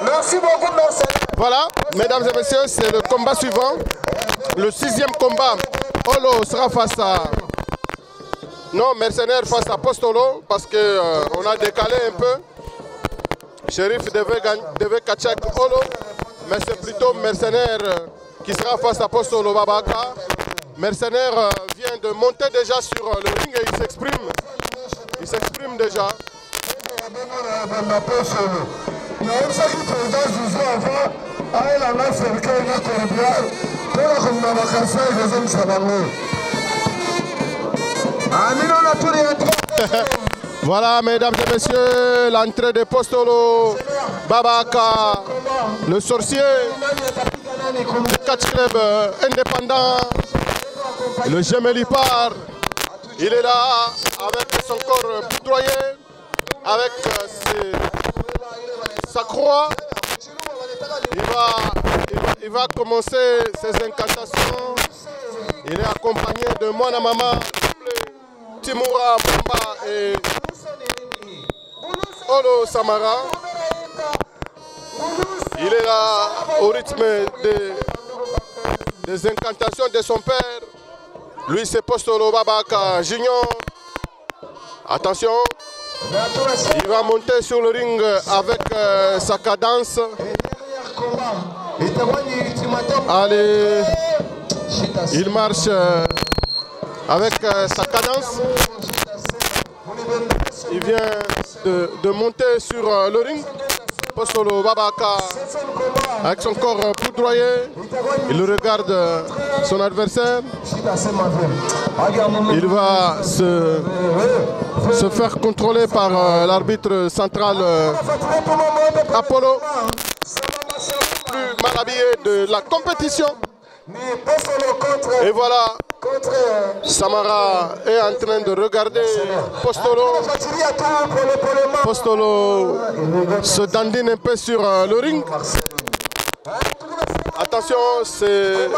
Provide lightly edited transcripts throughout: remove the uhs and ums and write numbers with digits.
Merci beaucoup, merci. Voilà, mesdames et messieurs, c'est le combat suivant. Le 6e combat. Olo sera face à... Non, Mercenaire face à Postolo, parce qu'on a décalé un peu. Shérif devait catcher Olo, mais c'est plutôt Mercenaire qui sera face à Postolo Babaka. Mercenaire vient de monter déjà sur le ring et il s'exprime. Il s'exprime déjà. Voilà, mesdames et messieurs, l'entrée de Postolo Babaka, le sorcier du catch club indépendant, le Gemelipar. Il est là avec son corps poudroyé, avec sa croix. Il va commencer ses incantations. Il est accompagné de Moana Mama, Timura Mamba et Olo Samara. Il est là au rythme des incantations de son père. Lui, c'est Postolo Babaka Junior. Attention, il va monter sur le ring avec sa cadence. Allez, il marche avec sa cadence. Il vient de monter sur le ring. Postolo Babaka, avec son corps poudroyé, il regarde son adversaire. Il va se faire contrôler par l'arbitre central Apollo, plus mal habillé de la compétition. Et voilà, Samara est en train de regarder Postolo. Postolo se dandine un peu sur le ring. Attention, c'est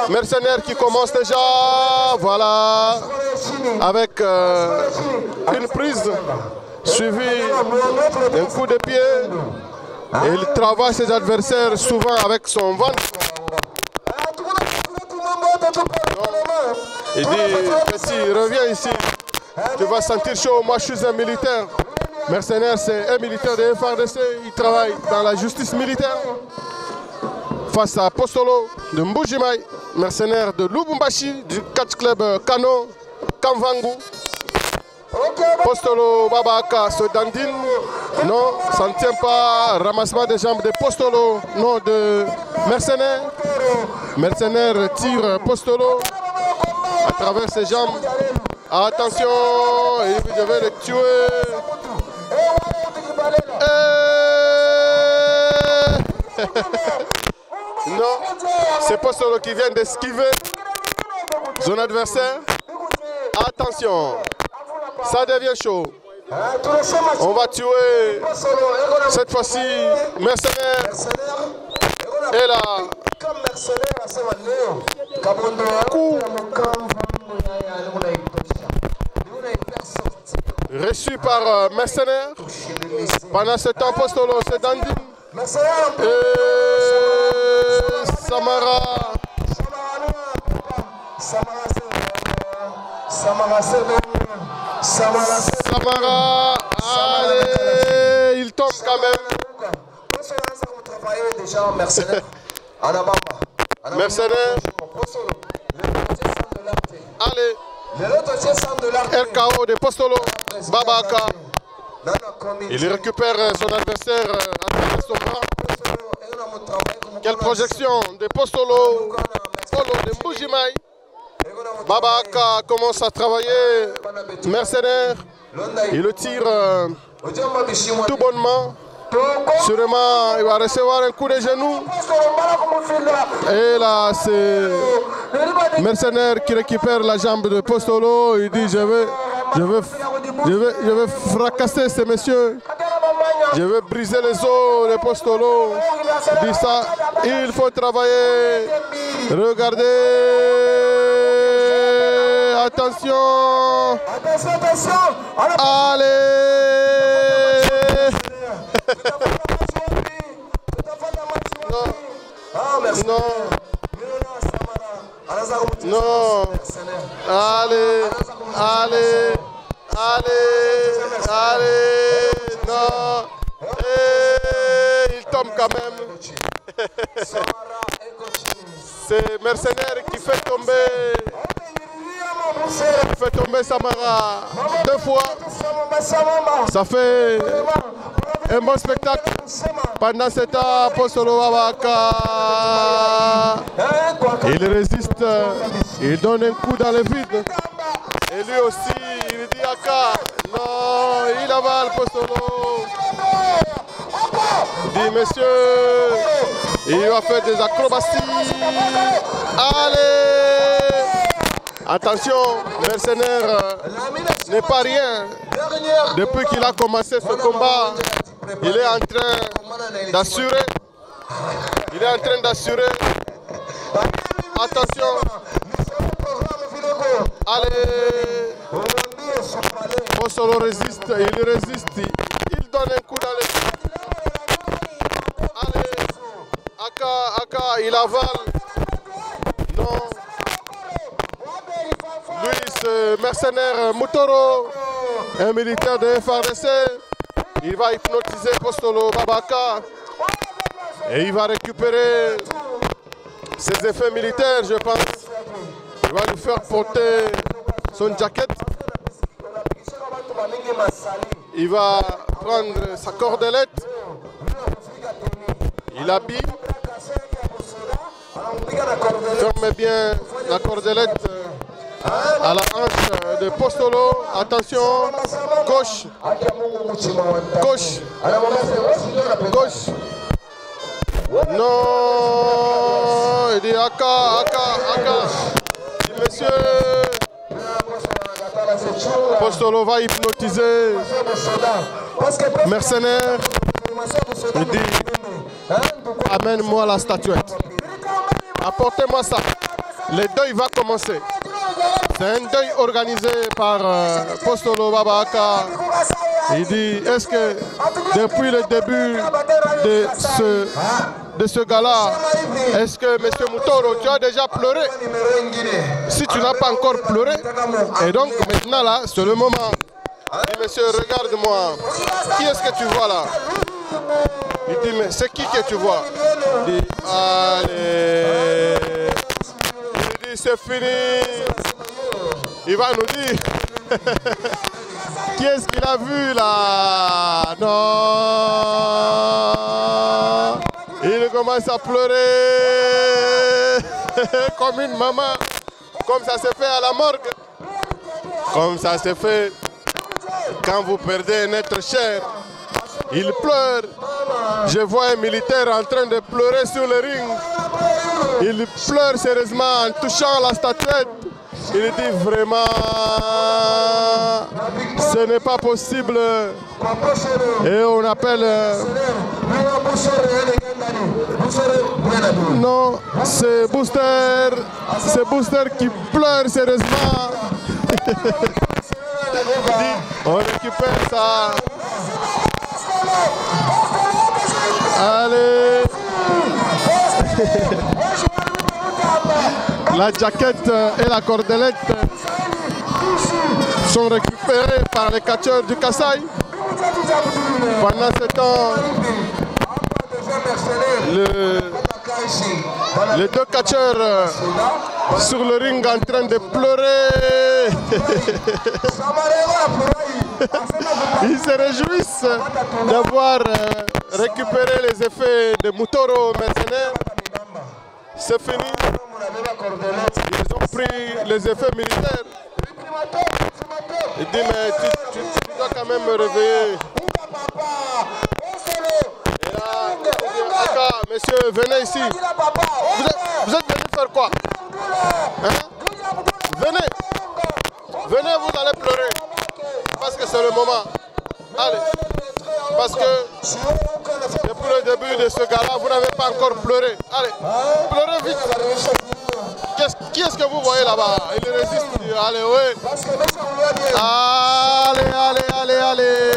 Mercenaire qui commence déjà. Voilà, avec une prise suivie d'un coup de pied. Et il travaille ses adversaires souvent avec son ventre. Il dit, petit, reviens ici, tu vas sentir chaud, moi je suis un militaire. Mercenaire, c'est un militaire de FARDC, il travaille dans la justice militaire. Face à Postolo de Mbujimai, mercenaire de Lubumbashi, du catch club Kano, Kamvangu. Postolo Babaka se dandine. Non, ça ne tient pas. Ramassement des jambes de Postolo. Non, de Mercenaire. Mercenaire tire Postolo à travers ses jambes. Attention, je vais le tuer. Non, c'est Postolo qui vient d'esquiver son adversaire. Attention, ça devient chaud. On va tuer cette fois-ci Mercenaire. Et là, coup reçu par Mercenaire. Pendant ce temps, Postolo se dandine. Et Samara. Samara, allez, il tombe quand même. Mercenaire. Allez. RKO de Postolo Babaka. Il récupère son adversaire à travers son bras. Quelle projection de Postolo de Mbujimai. Babaka commence à travailler. Mercenaire. Il le tire tout bonnement. Sûrement, il va recevoir un coup de genou. Et là, c'est Mercenaire qui récupère la jambe de Postolo. Il dit, je vais fracasser ces messieurs. Je vais briser les os de Postolo. Il dit ça, il faut travailler. Regardez. Attention. Attention, attention. Allez. Non. Non. Allez. Allez. Allez. Allez. Non. Et il tombe quand même. C'est Mercenaire qui fait tomber Samara 2 fois. Ça fait un bon spectacle. Pendant ce temps, Postolo Babaka, il résiste, il donne un coup dans le vide. Et lui aussi, il dit Aka, non, il avale Postolo. Il dit, monsieur, il va faire des acrobaties. Allez! Attention, Mercenaire n'est pas rien. Depuis qu'il a commencé ce combat, il est en train d'assurer. Il est en train d'assurer. Attention. Allez. Postolo résiste, il résiste. Il donne un coup dans les... Allez. Aka, il avale. Non. Lui, ce mercenaire Mutoro, un militaire de FARDC, il va hypnotiser Postolo Babaka et il va récupérer ses effets militaires, je pense. Il va lui faire porter son jacket. Il va prendre sa cordelette. Il habille. Fermez bien la cordelette à la hanche de Postolo. Attention, gauche, gauche, gauche. Non, il dit Aka. Monsieur, Postolo va hypnotiser Mercenaire. Il dit, amène-moi la statuette. Apportez-moi ça. Le deuil va commencer. C'est un deuil organisé par Postolo Babaka. Il dit, est-ce que depuis le début de ce gala, est-ce que M. Mutoro, tu as déjà pleuré? Si tu n'as pas encore pleuré, et donc maintenant là, c'est le moment. Il dit, monsieur, regarde-moi. Qui est-ce que tu vois là? Il dit, mais c'est qui que tu vois? Il dit, allez. Il dit, c'est fini. Il va nous dire. Qui est-ce qu'il a vu là? Non. Il commence à pleurer. Comme une maman. Comme ça se fait à la morgue. Comme ça se fait quand vous perdez un être cher. Il pleure. Je vois un militaire en train de pleurer sur le ring. Il pleure sérieusement en touchant la statuette. Il dit vraiment, ce n'est pas possible. Et on appelle... Non, c'est Booster qui pleure sérieusement. On récupère ça. Allez. La jaquette et la cordelette sont récupérées par les catcheurs du Kasaï. Pendant ce temps, les deux catcheurs sur le ring en train de pleurer. Ils se réjouissent d'avoir récupéré les effets de Mutoro Mercenaire. C'est fini. Ils ont pris les effets militaires. Il dit, mais tu dois quand même me réveiller. Et là, Aka, monsieur, venez ici. Vous êtes venu faire quoi? Hein? Venez. Venez, vous allez pleurer. Parce que c'est le moment. Allez. Parce que depuis le début de ce gala, vous n'avez pas encore pleuré. Allez, pleurez vite. Qui est-ce que vous voyez là-bas? Il résiste. Allez, oui. Allez.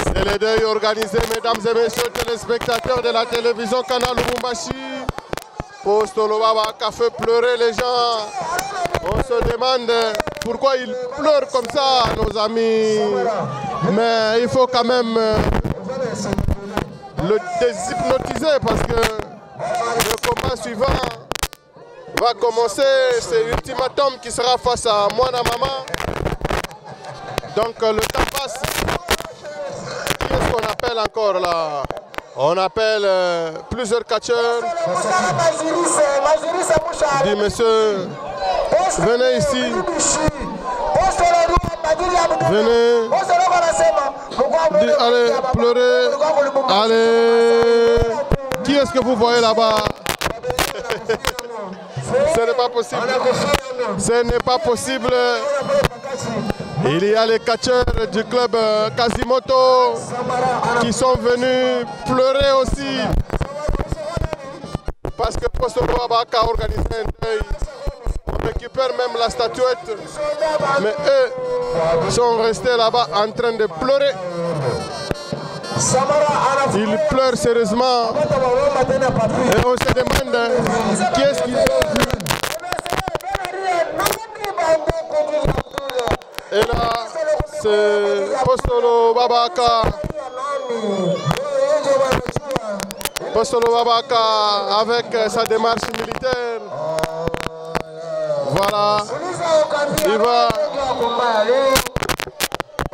C'est le deuil organisé, mesdames et messieurs, téléspectateurs de la télévision Canal Lubumbashi. Postolo Babaka fait pleurer les gens. On se demande pourquoi ils pleurent comme ça, nos amis. Mais il faut quand même le déshypnotiser parce que le combat suivant va commencer. C'est l'ultimatum qui sera face à Mwana Mama. Donc le temps passe. Qui est-ce qu'on appelle encore là? On appelle plusieurs catcheurs. Dit monsieur, venez ici. Venez. Dit, allez, pleurez. Allez. Qui est-ce que vous voyez là-bas? Ce n'est pas possible. Ce n'est pas possible. Il y a les catcheurs du club Quasimoto qui sont venus pleurer aussi. Parce que Postolo Babaka a organisé un deuil. On récupère même la statuette. Mais eux sont restés là-bas en train de pleurer. Ils pleurent sérieusement. Et on se demande qui est-ce qu'ils ont vu. Et là, c'est Postolo Babaka. Postolo Babaka avec sa démarche militaire. Voilà. Il va.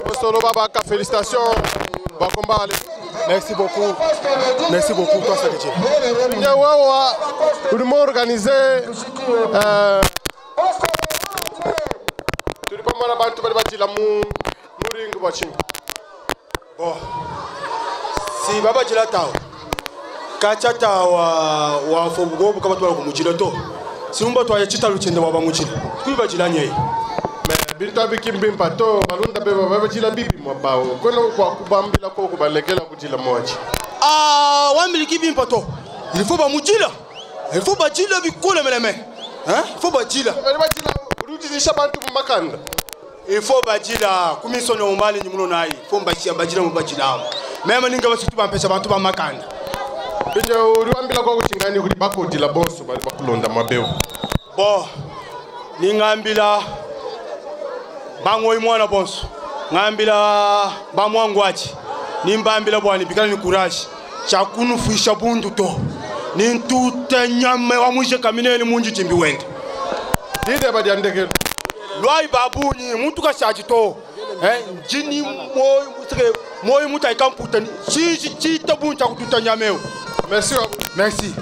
Postolo Babaka, félicitations. Bon combat, allez. Merci beaucoup. Merci beaucoup, toi, Sadidje. Nous avons organisé. Bon, si Baba Jila Tao, Kachata wa Fobugo, Kabatwa Mujilato, si Umbato Yachita Luchin, Waba Muchi, Kuba Jilanye. Mais Bintabi Kimbim Pato, Alunda Beba Jila Bibi Mabao, Kono Kubambila Koko, Balekela Mujila Mochi. Ah, 1 million Kibim Pato. Il faut pas Mujila. Il faut pas Jila Bikola Meleme. Hein? Il faut pas Jila. Il faut Bajila, comme ils sont au Mali, il faut Bajila, Bajila. Même si vous avez un peu de Makanda. Bon, Ningambila, Bangoy Mwana Bons, Nambila, Bamwangwachi, Nimbambila Bwani, Bikani Courage, Chakunu Fishabundu to, Nintuta Nyame wa Mwisha Kamineli Munji Timbiwend. Dide Badiandeke. Loi Babuni, Mutuka Sajito, Jini Moy Mutai Kamputan, si Tabunta Tutanyameo. Merci. Merci.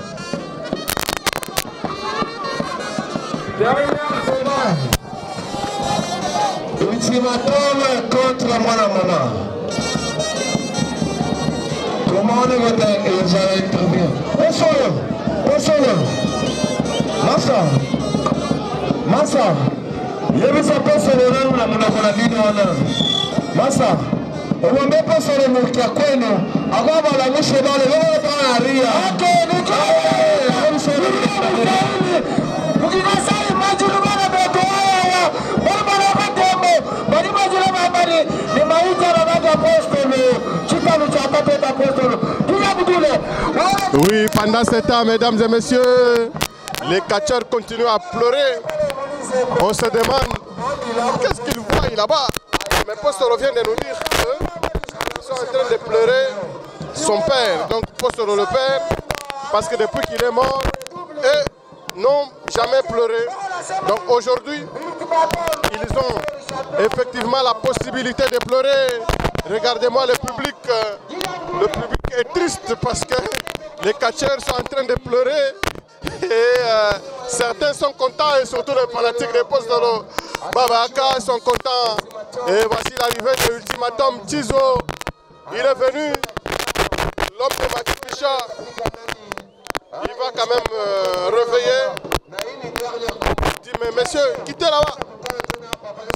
Ultimatum contre Mwana Mama. Comment on est votre intervient? Bonsoir. Massa. Yebisa pesa leo na mnakona nini wana? Massa. Uombe pesa leo mkia kwenu. Agaba la mwisho bale wewe bana ria. Okay, niko. Mkikasali majuru bana beto haya. Bana matembo. Bali majuru mabari ni maisha na baba apostolo. Chikano cha papa apostolo. Oui, pendant ce temps, mesdames et messieurs, les catcheurs continuent à pleurer. On se demande qu'est-ce qu'ils voient là-bas. Mais Postolo vient de nous dire qu'ils sont en train de pleurer son père. Donc Postolo le père, parce que depuis qu'il est mort, eux n'ont jamais pleuré. Donc aujourd'hui, ils ont effectivement la possibilité de pleurer. Regardez-moi le public est triste parce que les catcheurs sont en train de pleurer. Et certains sont contents, et surtout les fanatiques des Postolo Babaka sont contents. Et voici l'arrivée de l'ultimatum Tizo. Il est venu, l'homme de Makipisha. Il va quand même réveiller. Il dit, mais messieurs, quittez là-bas.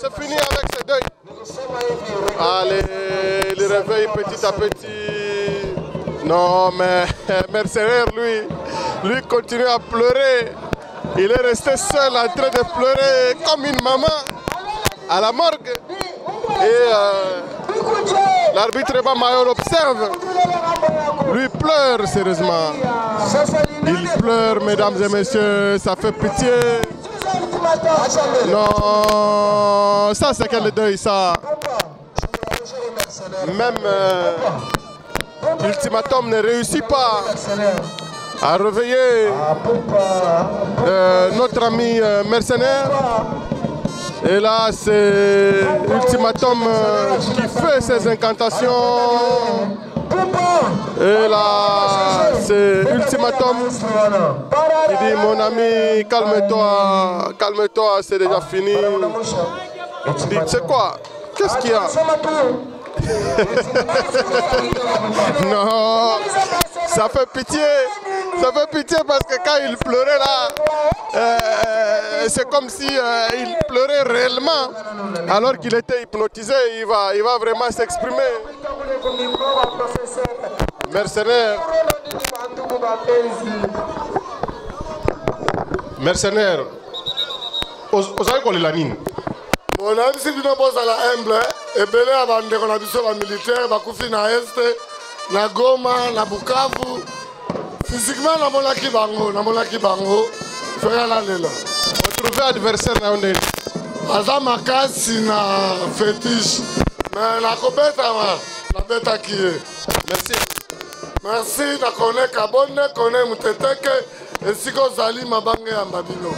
C'est fini avec ce deuil. Allez, il réveille petit à petit. Non, mais mercenaire, lui continue à pleurer. Il est resté seul en train de pleurer comme une maman à la morgue. Et l'arbitre Bamayor observe. Lui pleure sérieusement. Il pleure, mesdames et messieurs, ça fait pitié. Non, ça c'est quel deuil ça. Même l'ultimatum ne réussit pas à réveiller notre ami mercenaire. Et là, c'est l'ultimatum qui fait ses incantations. Et là, c'est l'ultimatum qui dit, mon ami, calme-toi, calme-toi, c'est déjà fini. Il dit, c'est quoi? Qu'est-ce qu'il y a? Non, ça fait pitié parce que quand il pleurait là, c'est comme si il pleurait réellement, alors qu'il était hypnotisé. Il va vraiment s'exprimer. Mercenaire. Mercenaire. Osaï Kolilanine. Mon ami, si vous n'avez pas la humble, et belé avant de qu'on a vu sur la militaire, va couper na Est, na Goma, na Bukavu. Physiquement, na monaki bango, faire la lela. Trouver adversaire na onde. Aza makasi na fétiche, mais na kobeta na beta qui est. Merci. Merci, na connaît Kabonne, connaît Muteteke, et si ko zali mabange ya mbabino.